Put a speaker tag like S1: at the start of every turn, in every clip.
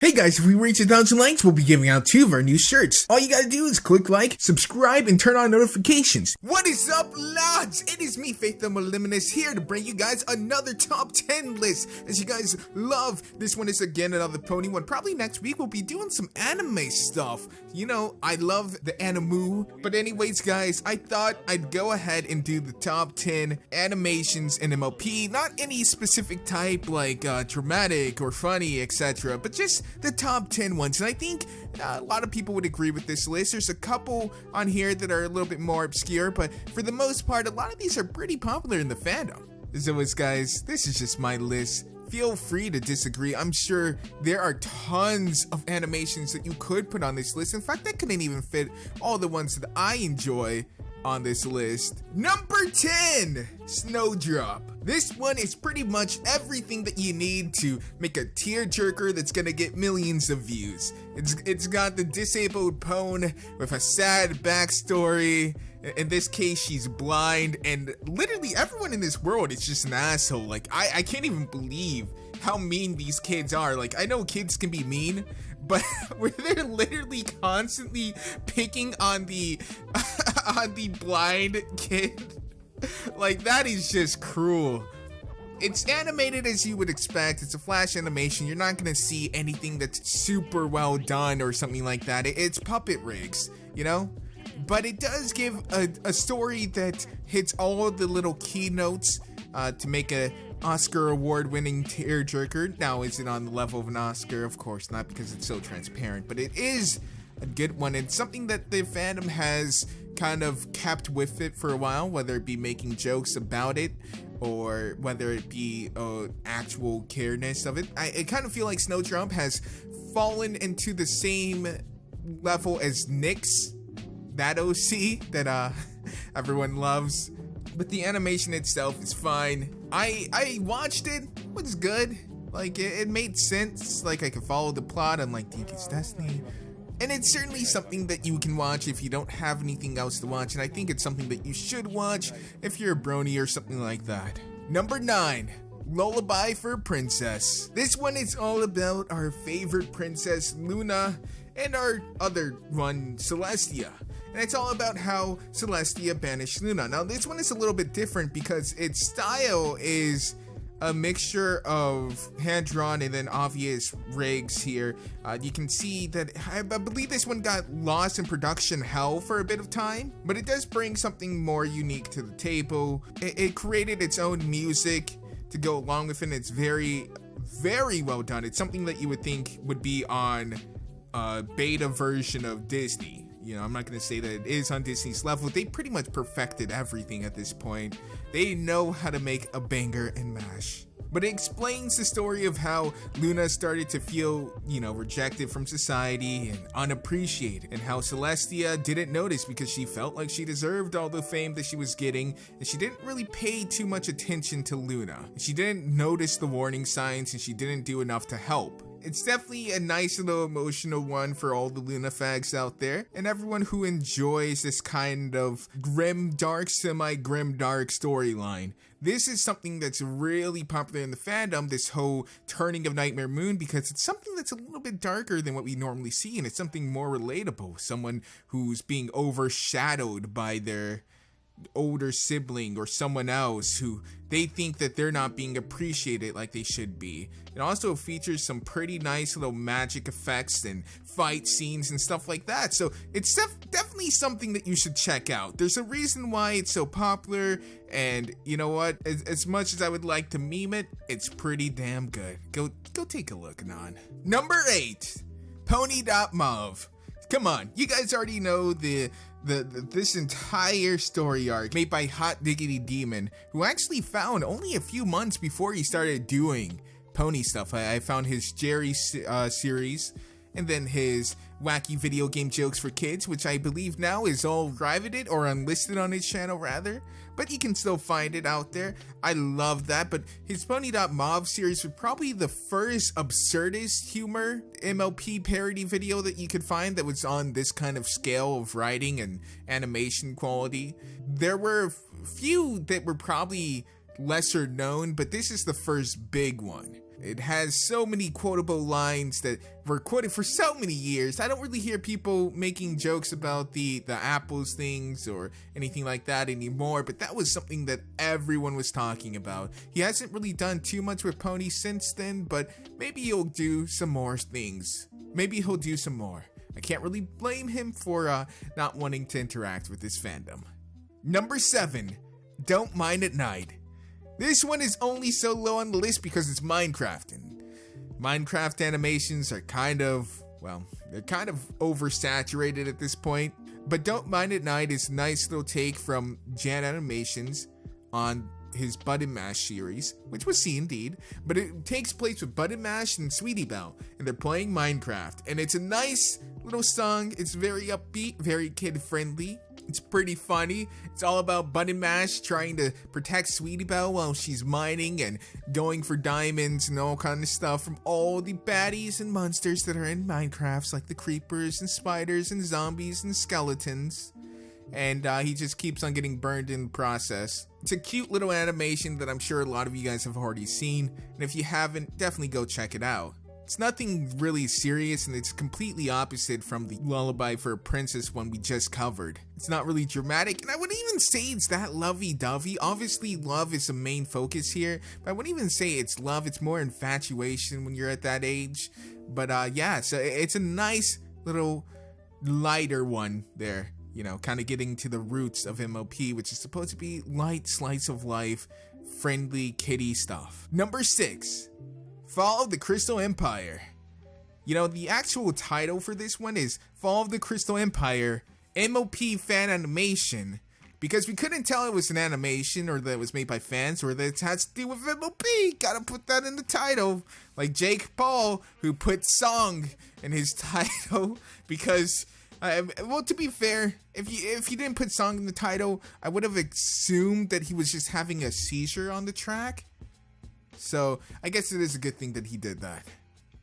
S1: Hey guys, if we reach 1,000 likes, we'll be giving out 2 of our new shirts. All you gotta do is click like, subscribe, and turn on notifications. What is up, lads? It is me, the Moliminous, here to bring you guys another top 10 list. As you guys love, this one is again another pony one. Probably next week we'll be doing some anime stuff. You know, I love the animu. But anyways, guys, I thought I'd go ahead and do the top 10 animations in MLP. Not any specific type like dramatic or funny, etc. But just the top 10 ones, and I think a lot of people would agree with this list. There's a couple on here that are a little bit more obscure, but for the most part, a lot of these are pretty popular in the fandom. As always, guys, this is just my list. Feel free to disagree. I'm sure there are tons of animations that you could put on this list. In fact, I couldn't even fit all the ones that I enjoy on this list. Number 10, Snowdrop. This one is pretty much everything that you need to make a tearjerker that's gonna get millions of views. It's got the disabled pwn with a sad backstory. In this case, she's blind, and literally everyone in this world is just an asshole. Like, I can't even believe how mean these kids are. Like, I know kids can be mean, but where they're literally constantly picking on the on the blind kid, like, that is just cruel. It's animated as you would expect. It's a flash animation. You're not gonna see anything that's super well done or something like that. It's puppet rigs, you know? But it does give a story that hits all the little keynotes to make a Oscar award-winning tearjerker. Now, is it on the level of an Oscar? Of course not, because it's so transparent, but it is a good one. It's something that the fandom has kind of kept with it for a while, whether it be making jokes about it or whether it be actual careness of it. I kind of feel like Snowdrop has fallen into the same level as Nyx, that OC that everyone loves. But the animation itself is fine. I watched it. It was good. Like, it made sense. Like, I could follow the plot, unlike DK's Destiny. And it's certainly something that you can watch if you don't have anything else to watch. And I think it's something that you should watch if you're a brony or something like that. Number 9. Lullaby for a Princess. This one is all about our favorite princess, Luna, and our other one, Celestia. And it's all about how Celestia banished Luna. Now, this one is a little bit different because its style is a mixture of hand-drawn and then obvious rigs here. You can see that I believe this one got lost in production hell for a bit of time, but it does bring something more unique to the table. It created its own music to go along with it, and it's very, very well done. It's something that you would think would be on a beta version of Disney. You know, I'm not going to say that it is on Disney's level. They pretty much perfected everything at this point. They know how to make a banger and mash. But it explains the story of how Luna started to feel, you know, rejected from society and unappreciated, and how Celestia didn't notice because she felt like she deserved all the fame that she was getting, and she didn't really pay too much attention to Luna. She didn't notice the warning signs, and she didn't do enough to help. It's definitely a nice little emotional one for all the Luna fags out there, and everyone who enjoys this kind of grim dark, semi-grim dark storyline. This is something that's really popular in the fandom, this whole turning of Nightmare Moon, because it's something that's a little bit darker than what we normally see, and it's something more relatable. Someone who's being overshadowed by their older sibling or someone else who they think that they're not being appreciated like they should be. It also features some pretty nice little magic effects and fight scenes and stuff like that, so it's definitely something that you should check out. There's a reason why it's so popular, and you know what, as much as I would like to meme it, it's pretty damn good. Go take a look, Non. Number 8, Pony.mov. Come on, you guys already know this entire story arc made by Hot Diggity Demon, who actually found only a few months before he started doing pony stuff. I found his Jerry series, and then his wacky video game jokes for kids, which I believe now is all privated or unlisted on his channel rather, but you can still find it out there. I love that. But his Pony.mov series was probably the first absurdist humor MLP parody video that you could find that was on this kind of scale of writing and animation quality. There were a few that were probably lesser known, but this is the first big one. It has so many quotable lines that were quoted for so many years. I don't really hear people making jokes about the apples things or anything like that anymore, but that was something that everyone was talking about. He hasn't really done too much with Pony since then, but maybe he'll do some more things. Maybe he'll do some more. I can't really blame him for not wanting to interact with this fandom. Number 7, Don't Mind at Night. This one is only so low on the list because it's Minecraft, and Minecraft animations are kind of oversaturated at this point. But Don't Mind at Night is a nice little take from Jan Animations on his Button Mash series, which was C indeed, but it takes place with Button Mash and Sweetie Belle, and they're playing Minecraft, and it's a nice little song. It's very upbeat, very kid-friendly. It's pretty funny. It's all about Button Mash trying to protect Sweetie Belle while she's mining and going for diamonds and all kind of stuff from all the baddies and monsters that are in Minecraft, like the creepers and spiders and zombies and skeletons. And he just keeps on getting burned in the process. It's a cute little animation that I'm sure a lot of you guys have already seen, and if you haven't, definitely go check it out. It's nothing really serious, and it's completely opposite from the Lullaby for a Princess one we just covered. It's not really dramatic, and I wouldn't even say it's that lovey-dovey. Obviously, love is the main focus here, but I wouldn't even say it's love. It's more infatuation when you're at that age. But yeah, so it's a nice little lighter one there. You know, kind of getting to the roots of MOP, which is supposed to be light slice of life, friendly kitty stuff. Number 6, Fall of the Crystal Empire. You know, the actual title for this one is Fall of the Crystal Empire MOP fan animation, because we couldn't tell it was an animation or that it was made by fans or that it has to do with MOP. Gotta put that in the title, like Jake Paul, who put song in his title because well, to be fair, if he didn't put song in the title, I would have assumed that he was just having a seizure on the track. So I guess it is a good thing that he did that.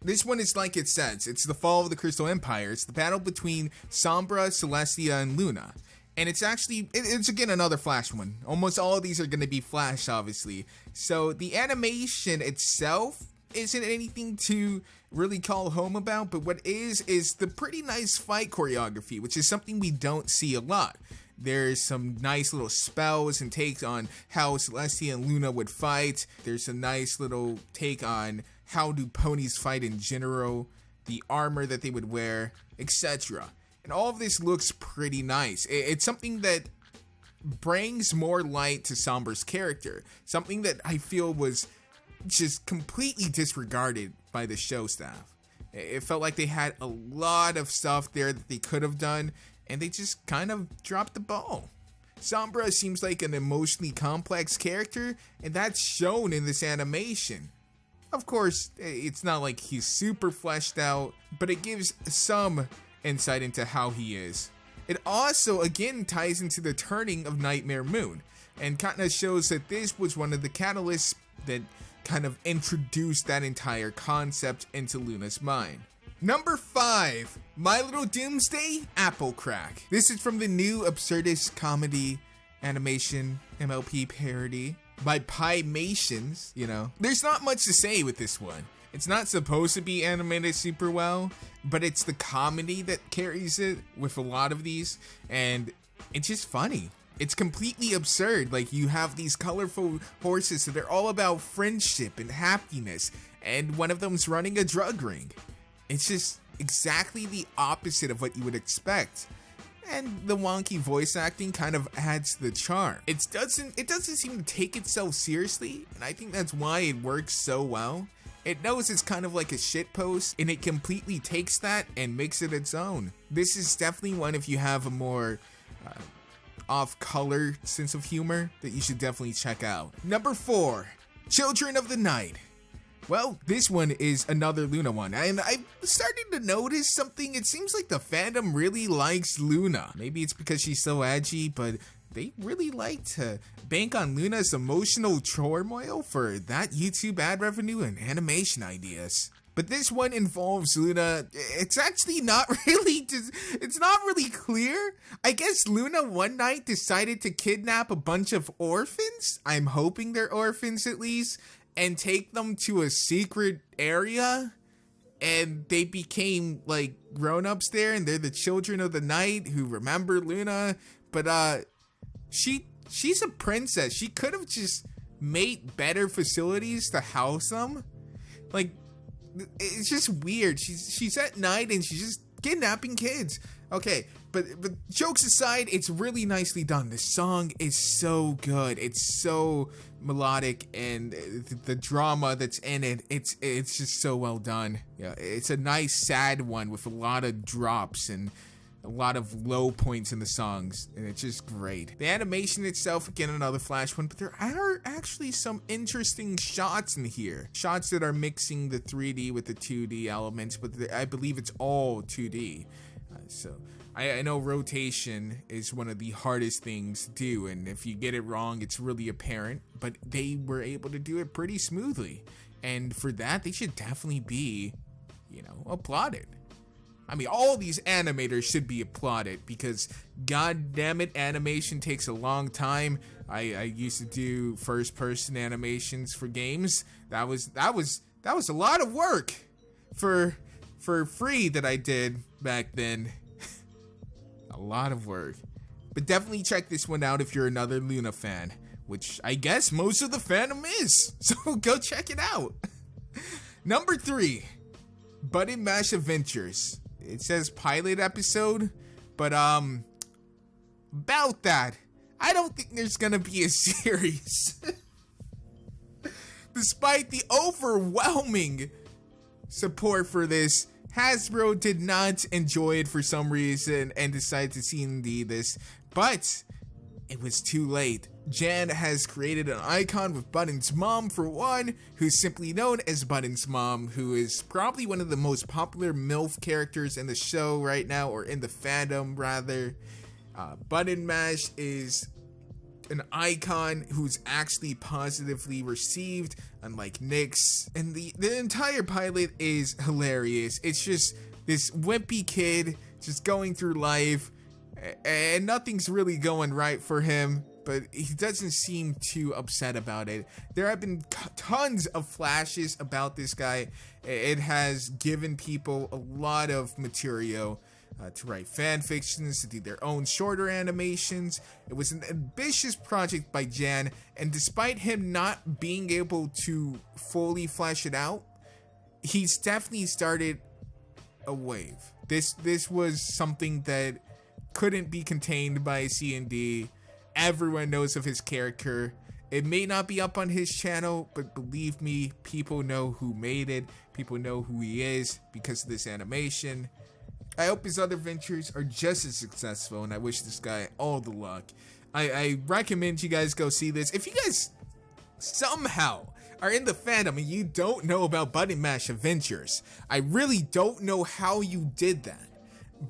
S1: This one is like it says. It's the Fall of the Crystal Empire. It's the battle between Sombra, Celestia, and Luna. And it's actually, it's again another Flash one. Almost all of these are going to be Flash, obviously. So the animation itself isn't anything to really call home about, but what is the pretty nice fight choreography, which is something we don't see a lot. There's some nice little spells and takes on how Celestia and Luna would fight. There's a nice little take on how do ponies fight in general, the armor that they would wear, etc. And all of this looks pretty nice. It's something that brings more light to Sombra's character, something that I feel was just completely disregarded by the show staff. It felt like they had a lot of stuff there that they could have done, and they just kind of dropped the ball. Sombra seems like an emotionally complex character, and that's shown in this animation. Of course, it's not like he's super fleshed out, but it gives some insight into how he is. It also, again, ties into the turning of Nightmare Moon, and kind of shows that this was one of the catalysts that kind of introduced that entire concept into Luna's mind. Number 5, My Little Doomsday Apple Crack. This is from the new absurdist comedy animation MLP parody by Pimations, you know. There's not much to say with this one. It's not supposed to be animated super well, but it's the comedy that carries it with a lot of these, and it's just funny. It's completely absurd. Like, you have these colorful horses that are all about friendship and happiness, and one of them's running a drug ring. It's just exactly the opposite of what you would expect. And the wonky voice acting kind of adds the charm. It doesn't seem to take itself seriously, and I think that's why it works so well. It knows it's kind of like a shitpost, and it completely takes that and makes it its own. This is definitely one, if you have a more off-color sense of humor, that you should definitely check out. Number 4, Children of the Night. Well, this one is another Luna one, and I'm starting to notice something. It seems like the fandom really likes Luna. Maybe it's because she's so edgy, but they really like to bank on Luna's emotional turmoil for that YouTube ad revenue and animation ideas. But this one involves Luna. It's actually not really, it's not really clear. I guess Luna one night decided to kidnap a bunch of orphans. I'm hoping they're orphans at least. and take them to a secret area, and they became like grown-ups there, and they're the children of the night who remember Luna. But she's a princess. She could have just made better facilities to house them. Like, it's just weird. She's at night and she's just kidnapping kids. Okay, but jokes aside, it's really nicely done. The song is so good. It's so melodic, and the drama that's in it, it's just so well done. Yeah, it's a nice sad one with a lot of drops and a lot of low points in the songs, and it's just great. The animation itself, again, another Flash one, but there are actually some interesting shots in here. Shots that are mixing the 3D with the 2D elements, but I believe it's all 2D. So I know rotation is one of the hardest things to do, and if you get it wrong, it's really apparent, but they were able to do it pretty smoothly. And for that, they should definitely be, applauded. I mean, all these animators should be applauded, because god damn it, animation takes a long time. I used to do first person animations for games. That was a lot of work for free that I did back then. A lot of work. But definitely check this one out if you're another Luna fan, which I guess most of the fandom is. So go check it out. Number 3, Button Mash Adventures. It says pilot episode, but about that, I don't think there's gonna be a series. Despite the overwhelming support for this, Hasbro did not enjoy it for some reason and decided to C&D this, but it was too late. Jan has created an icon with Button's mom, for one, who's simply known as Button's mom, who is probably one of the most popular MILF characters in the show right now, or in the fandom rather. Button Mash is an icon who's actually positively received, unlike Nyx, and the entire pilot is hilarious. It's just this wimpy kid just going through life, and nothing's really going right for him, but he doesn't seem too upset about it. There have been tons of flashes about this guy. It has given people a lot of material to write fan fictions, to do their own shorter animations. It was an ambitious project by Jan, and despite him not being able to fully flesh it out, he's definitely started a wave. This was something that couldn't be contained by C&D. Everyone knows of his character. It may not be up on his channel, but believe me, people know who made it. People know who he is because of this animation. I hope his other ventures are just as successful, and I wish this guy all the luck. I recommend you guys go see this. If you guys somehow are in the fandom and you don't know about Button Mash Adventures, I really don't know how you did that.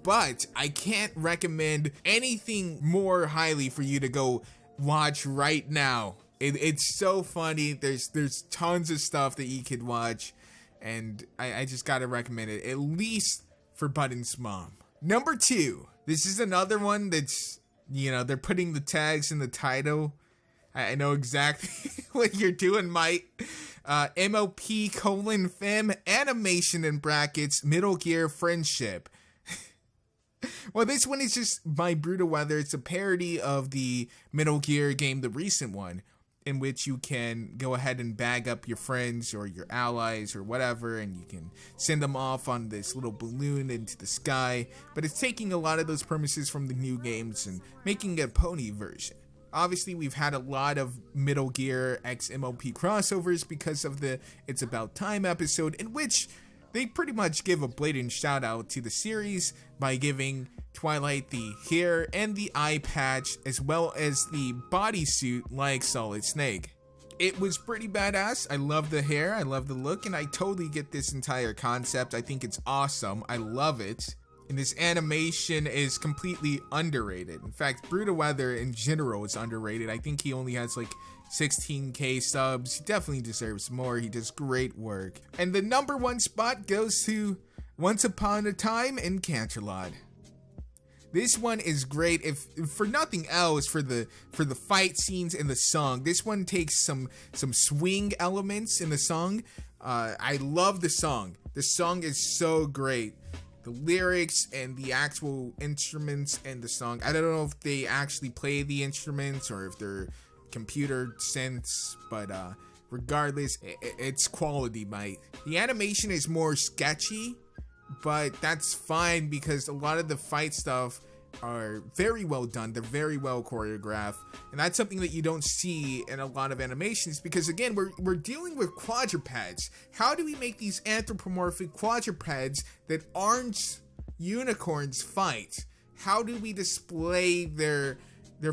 S1: But I can't recommend anything more highly for you to go watch right now. It's so funny. There's tons of stuff that you could watch, and I just gotta recommend it, at least for Button's mom. Number 2, this is another one that's, they're putting the tags in the title. I know exactly what you're doing, Mike. MOP:/Fem animation in brackets, Middle Gear Friendship. Well, this one is just by Brutal Weather. It's a parody of the Metal Gear game, the recent one, in which you can go ahead and bag up your friends or your allies or whatever, and you can send them off on this little balloon into the sky. But it's taking a lot of those premises from the new games and making a pony version. Obviously, we've had a lot of Metal Gear X MOP crossovers because of the It's About Time episode, in which they pretty much give a blatant shout out to the series by giving Twilight the hair and the eye patch, as well as the bodysuit like Solid Snake. It was pretty badass. I love the hair, I love the look, and I totally get this entire concept. I think it's awesome. I love it. And this animation is completely underrated. In fact, Brutal Weather in general is underrated. I think he only has like 16k subs. He definitely deserves more. He does great work. And the number 1 spot goes to Once Upon a Time in Canterlot. This one is great, if for nothing else, for the fight scenes in the song. This one takes some swing elements in the song. I love the song. The song is so great. The lyrics and the actual instruments in the song. I don't know if they actually play the instruments or if they're computer synths, but regardless, it's quality, mate. The animation is more sketchy, but that's fine because a lot of the fight stuff are very well done. They're very well choreographed, and that's something that you don't see in a lot of animations because, again, we're dealing with quadrupeds. How do we make these anthropomorphic quadrupeds that aren't unicorns fight? How do we display their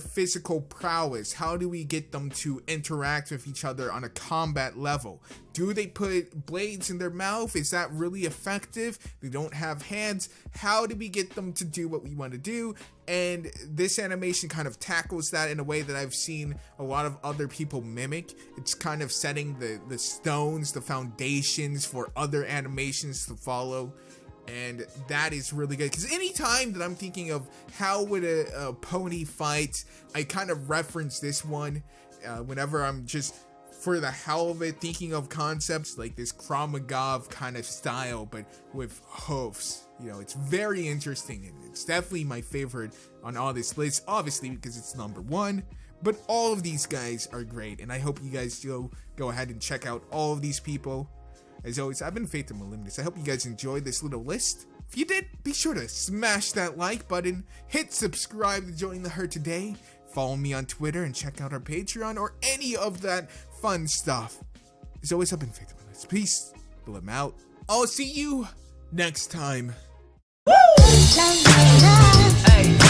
S1: physical prowess? How do we get them to interact with each other on a combat level? Do they put blades in their mouth? Is that really effective? They don't have hands. How do we get them to do what we want to do? And this animation kind of tackles that in a way that I've seen a lot of other people mimic. It's kind of setting the stones, the foundations for other animations to follow. And that is really good because anytime that I'm thinking of how would a pony fight, I kind of reference this one whenever I'm just for the hell of it thinking of concepts like this Krav Maga kind of style, but with hoofs. You know, it's very interesting, and it's definitely my favorite on all this list, obviously because it's #1. But all of these guys are great, and I hope you guys go ahead and check out all of these people. As always, I've been Faith the Moliminous. I hope you guys enjoyed this little list. If you did, be sure to smash that like button, hit subscribe to join the herd today, follow me on Twitter, and check out our Patreon or any of that fun stuff. As always, I've been Faith the Moliminous. Peace. Bill him out. I'll see you next time.
S2: Hey.